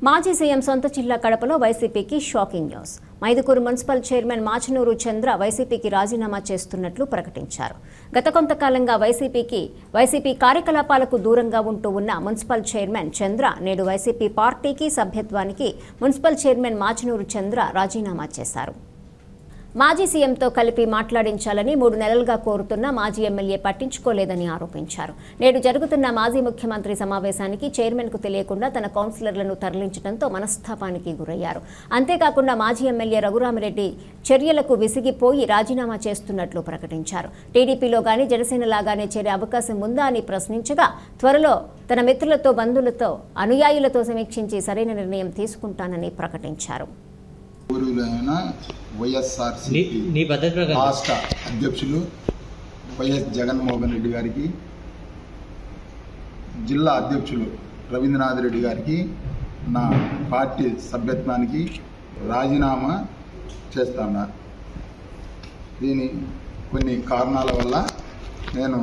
మాజీ సీఎం సొంత జిల్లా కడపలో వైసీపీకి shocking news. Mydukur municipal chairman Machanuru Chandra వైసీపీకి రాజీనామా చేస్తున్నట్లు ప్రకటించారు. గత కొంతకాలంగా వైసీపీ కార్యకలాపాలకు దూరంగా ఉంటూ ఉన్న మున్సిపల్ చైర్మన్ చంద్ర నేడు వైసీపీ పార్టీకి సభ్యత్వానికి మున్సిపల్ చైర్మన్ మాచనూరు చంద్ర రాజీనామా చేశారు. మాజీ సీఎంతో కలిపి మాట్లాడించాలని 3 నెలలుగా కోరుతున్న మాజీ ఎమ్మెల్యే పట్టించుకోలేదని ఆరోపించారు. నేడు జరుగుతున్న మాజీ ముఖ్యమంత్రి సమావేశానికి చైర్మన్కు తెలియకుండా తన కౌన్సిలర్లను తరలించడంతో మనస్తాపానికి గురయ్యారు. అంతేకాకుండా మాజీ ఎమ్మెల్యే రఘురామిరెడ్డి చర్యలకు విసిగిపోయి రాజీనామా చేస్తున్నట్లు ప్రకటించారు. టీడీపీలో గానీ జనసేనలాగానే చేరే అవకాశం ఉందా అని ప్రశ్నించగా త్వరలో తన మిత్రులతో, బంధువులతో, అనుయాయులతో సమీక్షించి సరైన నిర్ణయం తీసుకుంటానని ప్రకటించారు. వైఎస్ఆర్సీపీ రాష్ట్ర అధ్యక్షులు వైఎస్ జగన్మోహన్ రెడ్డి గారికి, జిల్లా అధ్యక్షులు రవీంద్రనాథ్ రెడ్డి గారికి నా పార్టీ సభ్యత్వానికి రాజీనామా చేస్తాను. దీని కొన్ని కారణాల వల్ల నేను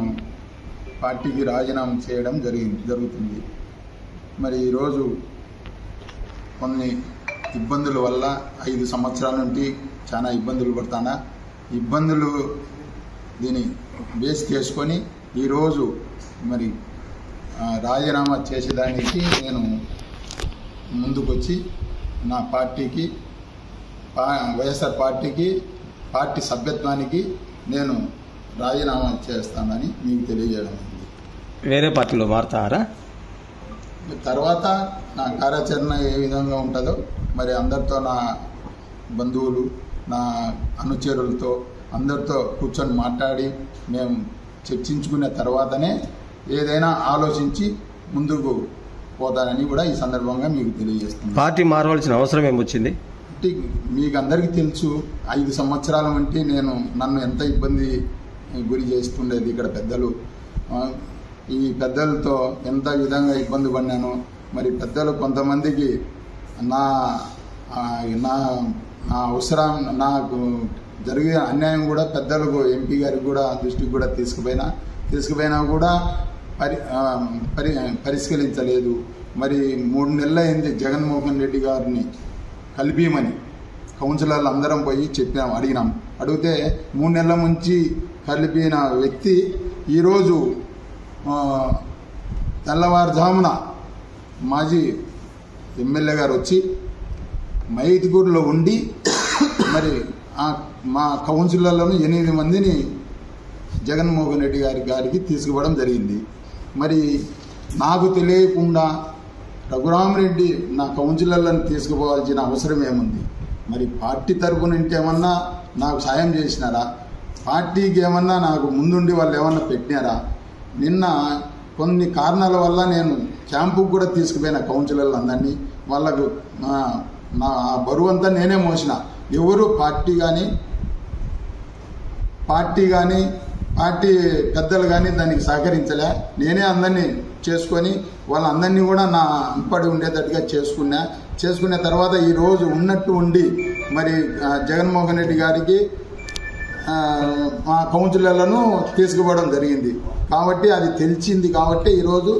పార్టీకి రాజీనామా చేయడం జరుగుతుంది. మరి ఈరోజు కొన్ని ఇబ్బందుల వల్ల 5 సంవత్సరాల నుండి చాలా ఇబ్బందులు పడతానా. ఇబ్బందులు దీన్ని బేస్ చేసుకొని ఈరోజు మరి రాజీనామా చేసేదానికి నేను ముందుకొచ్చి నా పార్టీకి, వైఎస్ఆర్ పార్టీ సభ్యత్వానికి నేను రాజీనామా చేస్తానని మీకు తెలియజేయడం. వేరే పార్టీలో మారుతారా? తర్వాత నా కార్యాచరణ ఏ విధంగా ఉంటుందో మరి అందరితో, నా బంధువులు, నా అనుచరులతో అందరితో కూర్చొని మాట్లాడి మేము చర్చించుకున్న తర్వాతనే ఏదైనా ఆలోచించి ముందుకు పోతానని కూడా ఈ సందర్భంగా మీకు తెలియజేస్తున్నాను. పార్టీ మారవలసిన అవసరం ఏమొచ్చింది? మీకు అందరికీ తెలుసు, 5 సంవత్సరాల వంటి నన్ను ఎంత ఇబ్బంది గురి చేస్తుండేది. ఇక్కడ పెద్దలు, ఈ పెద్దలతో ఎంత విధంగా ఇబ్బంది పడినాను. మరి పెద్దలు కొంతమందికి నా అవసరం, నాకు జరిగే అన్యాయం కూడా పెద్దలకు, ఎంపీ గారికి కూడా దృష్టికి కూడా తీసుకుపోయినా కూడా పరిష్కరించలేదు. మరి 3 నెలలు అయింది జగన్మోహన్ రెడ్డి గారిని కలిపిమని కౌన్సిలర్లు అందరం పోయి అడిగితే 3 నెలల నుంచి కలిపిన వ్యక్తి ఈరోజు తెల్లవారుజామున మాజీ ఎమ్మెల్యే గారు వచ్చి మైదుకూరులో ఉండి మరి మా కౌన్సిలర్లను 8 మందిని జగన్మోహన్ రెడ్డి గారికి తీసుకుపోవడం జరిగింది. మరి నాకు తెలియకుండా రఘురామిరెడ్డి నా కౌన్సిలర్లను తీసుకుపోవాల్సిన అవసరం ఏముంది? మరి పార్టీ తరఫున ఇంకేమన్నా నాకు సాయం చేసినారా? పార్టీకి ఏమన్నా నాకు ముందుండి వాళ్ళు ఏమన్నా పెట్టినారా? నిన్న కొన్ని కారణాల వల్ల నేను క్యాంపుకు కూడా తీసుకుపోయిన కౌన్సిలర్లు అందరినీ. వాళ్ళకు నా బరువు అంతా నేనే మోసిన. ఎవరు పార్టీ పెద్దలు కానీ దానికి సహకరించలే. నేనే అందరినీ చేసుకొని వాళ్ళందరినీ కూడా నా ఇంపడి ఉండేటట్టుగా చేసుకున్న తర్వాత ఈరోజు ఉన్నట్టు ఉండి మరి జగన్మోహన్ రెడ్డి గారికి మా కౌన్సిలర్లను తీసుకుపోవడం జరిగింది. కాబట్టి అది తెలిసింది. కాబట్టి ఈరోజు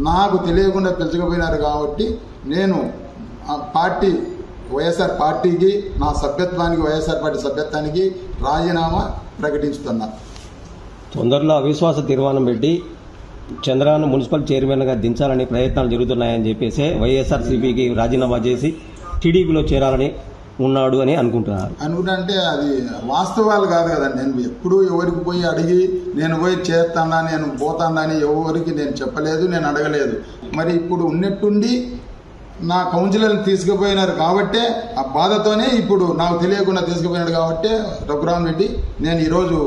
నాకు తెలియకుండా పిలుచుకుపోయినారు. కాబట్టి నేను వైఎస్ఆర్ పార్టీకి, నా సభ్యత్వానికి, వైఎస్ఆర్ పార్టీ సభ్యత్వానికి రాజీనామా ప్రకటిస్తున్నా. తొందరలో అవిశ్వాస తీర్మానం పెట్టి చంద్రను మున్సిపల్ చైర్మన్గా దించాలని ప్రయత్నాలు జరుగుతున్నాయని చెప్పేసి వైఎస్ఆర్సీపీకి రాజీనామా చేసి టీడీపీలో చేరాలని ఉన్నాడు అని అనుకుంటే అది వాస్తవాలు కాదు కదండి. నేను ఎప్పుడు ఎవరికి పోయి అడిగి నేను పోయి చేస్తానా, నేను పోతానని ఎవరికి నేను చెప్పలేదు, నేను అడగలేదు. మరి ఇప్పుడు ఉన్నట్టుండి నా కౌన్సిలర్ని తీసుకుపోయినారు కాబట్టే ఆ బాధతోనే ఇప్పుడు నాకు తెలియకుండా తీసుకుపోయినాడు కాబట్టి రఘురామిరెడ్డి నేను ఈరోజు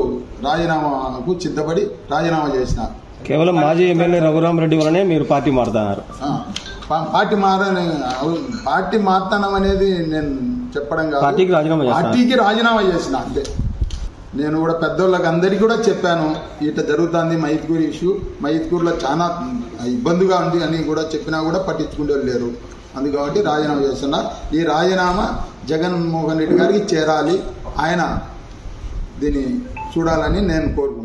రాజీనామాకు సిద్ధపడి రాజీనామా చేసిన. కేవలం మాజీ ఎమ్మెల్యే రఘురామిరెడ్డి వల్లనే మీరు పార్టీ మారుతున్నారు? పార్టీ మారుతానం అనేది నేను చెప్పడం కాదు, పార్టీకి రాజీనామా చేసిన అంతే. నేను కూడా పెద్దోళ్ళకి అందరికీ కూడా చెప్పాను, ఇట్లా జరుగుతుంది మైదుకూరు ఇష్యూ, మైదుకూరులో చాలా ఇబ్బందిగా ఉంది అని కూడా చెప్పినా కూడా పట్టించుకునే లేరు. అందుకని రాజీనామా చేస్తున్నా. ఈ రాజీనామా జగన్మోహన్ రెడ్డి గారికి చేరాలి, ఆయన దీన్ని చూడాలని నేను కోరుకుంటున్నాను.